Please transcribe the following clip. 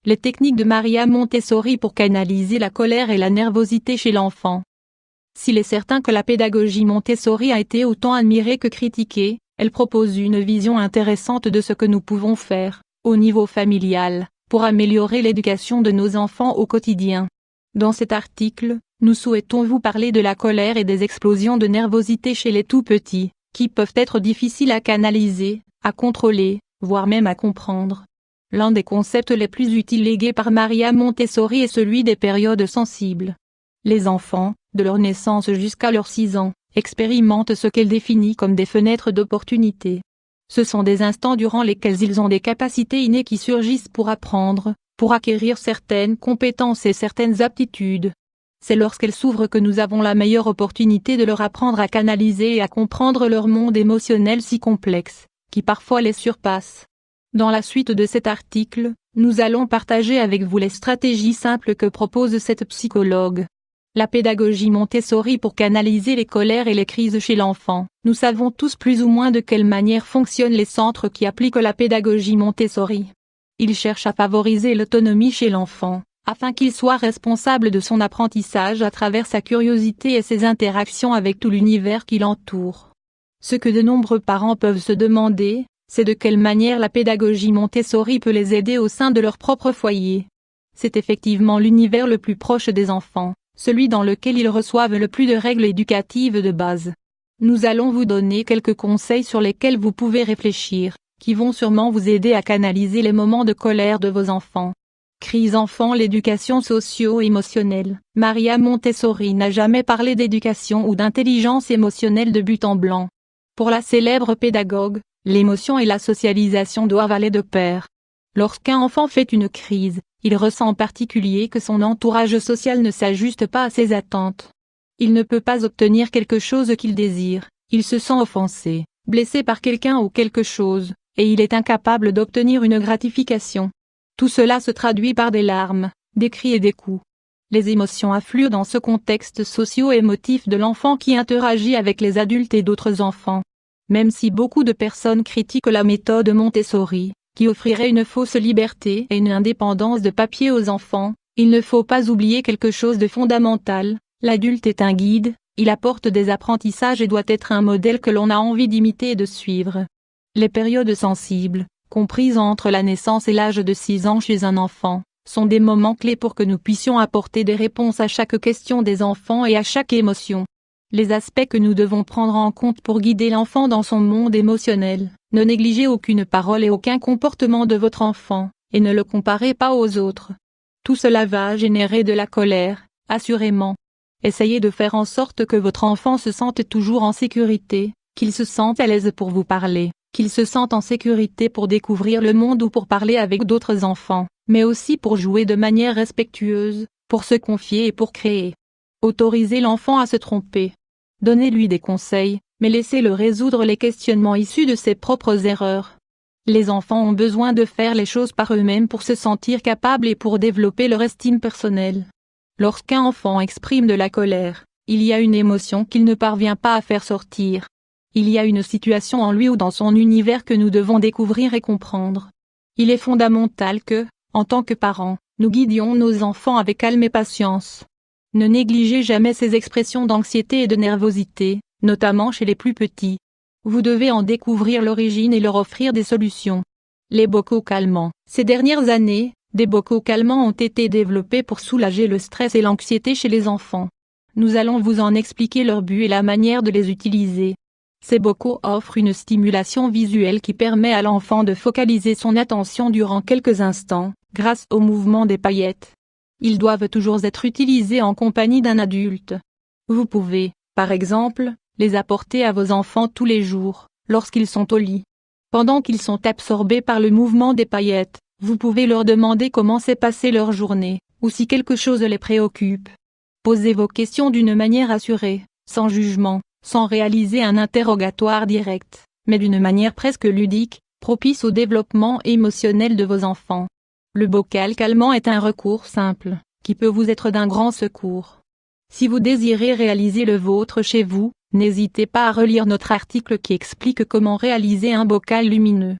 Les techniques de Maria Montessori pour canaliser la colère et la nervosité chez l'enfant. S'il est certain que la pédagogie Montessori a été autant admirée que critiquée, elle propose une vision intéressante de ce que nous pouvons faire, au niveau familial, pour améliorer l'éducation de nos enfants au quotidien. Dans cet article, nous souhaitons vous parler de la colère et des explosions de nervosité chez les tout-petits, qui peuvent être difficiles à canaliser, à contrôler, voire même à comprendre. L'un des concepts les plus utiles légués par Maria Montessori est celui des périodes sensibles. Les enfants, de leur naissance jusqu'à leurs 6 ans, expérimentent ce qu'elle définit comme des fenêtres d'opportunité. Ce sont des instants durant lesquels ils ont des capacités innées qui surgissent pour apprendre, pour acquérir certaines compétences et certaines aptitudes. C'est lorsqu'elles s'ouvrent que nous avons la meilleure opportunité de leur apprendre à canaliser et à comprendre leur monde émotionnel si complexe, qui parfois les surpasse. Dans la suite de cet article, nous allons partager avec vous les stratégies simples que propose cette psychologue. La pédagogie Montessori pour canaliser les colères et les crises chez l'enfant. Nous savons tous plus ou moins de quelle manière fonctionnent les centres qui appliquent la pédagogie Montessori. Ils cherchent à favoriser l'autonomie chez l'enfant, afin qu'il soit responsable de son apprentissage à travers sa curiosité et ses interactions avec tout l'univers qui l'entoure. Ce que de nombreux parents peuvent se demander, c'est de quelle manière la pédagogie Montessori peut les aider au sein de leur propre foyer. C'est effectivement l'univers le plus proche des enfants, celui dans lequel ils reçoivent le plus de règles éducatives de base. Nous allons vous donner quelques conseils sur lesquels vous pouvez réfléchir, qui vont sûrement vous aider à canaliser les moments de colère de vos enfants. Crise enfant, l'éducation socio-émotionnelle. Maria Montessori n'a jamais parlé d'éducation ou d'intelligence émotionnelle de but en blanc. Pour la célèbre pédagogue, l'émotion et la socialisation doivent aller de pair. Lorsqu'un enfant fait une crise, il ressent en particulier que son entourage social ne s'ajuste pas à ses attentes. Il ne peut pas obtenir quelque chose qu'il désire, il se sent offensé, blessé par quelqu'un ou quelque chose, et il est incapable d'obtenir une gratification. Tout cela se traduit par des larmes, des cris et des coups. Les émotions affluent dans ce contexte socio-émotif de l'enfant qui interagit avec les adultes et d'autres enfants. Même si beaucoup de personnes critiquent la méthode Montessori, qui offrirait une fausse liberté et une indépendance de papier aux enfants, il ne faut pas oublier quelque chose de fondamental, l'adulte est un guide, il apporte des apprentissages et doit être un modèle que l'on a envie d'imiter et de suivre. Les périodes sensibles, comprises entre la naissance et l'âge de 6 ans chez un enfant, sont des moments clés pour que nous puissions apporter des réponses à chaque question des enfants et à chaque émotion. Les aspects que nous devons prendre en compte pour guider l'enfant dans son monde émotionnel. Ne négligez aucune parole et aucun comportement de votre enfant, et ne le comparez pas aux autres. Tout cela va générer de la colère, assurément. Essayez de faire en sorte que votre enfant se sente toujours en sécurité, qu'il se sente à l'aise pour vous parler, qu'il se sente en sécurité pour découvrir le monde ou pour parler avec d'autres enfants, mais aussi pour jouer de manière respectueuse, pour se confier et pour créer. Autorisez l'enfant à se tromper. Donnez-lui des conseils, mais laissez-le résoudre les questionnements issus de ses propres erreurs. Les enfants ont besoin de faire les choses par eux-mêmes pour se sentir capables et pour développer leur estime personnelle. Lorsqu'un enfant exprime de la colère, il y a une émotion qu'il ne parvient pas à faire sortir. Il y a une situation en lui ou dans son univers que nous devons découvrir et comprendre. Il est fondamental que, en tant que parents, nous guidions nos enfants avec calme et patience. Ne négligez jamais ces expressions d'anxiété et de nervosité, notamment chez les plus petits. Vous devez en découvrir l'origine et leur offrir des solutions. Les bocaux calmants. Ces dernières années, des bocaux calmants ont été développés pour soulager le stress et l'anxiété chez les enfants. Nous allons vous en expliquer leur but et la manière de les utiliser. Ces bocaux offrent une stimulation visuelle qui permet à l'enfant de focaliser son attention durant quelques instants, grâce au mouvement des paillettes. Ils doivent toujours être utilisés en compagnie d'un adulte. Vous pouvez, par exemple, les apporter à vos enfants tous les jours, lorsqu'ils sont au lit. Pendant qu'ils sont absorbés par le mouvement des paillettes, vous pouvez leur demander comment s'est passée leur journée, ou si quelque chose les préoccupe. Posez vos questions d'une manière assurée, sans jugement, sans réaliser un interrogatoire direct, mais d'une manière presque ludique, propice au développement émotionnel de vos enfants. Le bocal calmant est un recours simple, qui peut vous être d'un grand secours. Si vous désirez réaliser le vôtre chez vous, n'hésitez pas à relire notre article qui explique comment réaliser un bocal lumineux.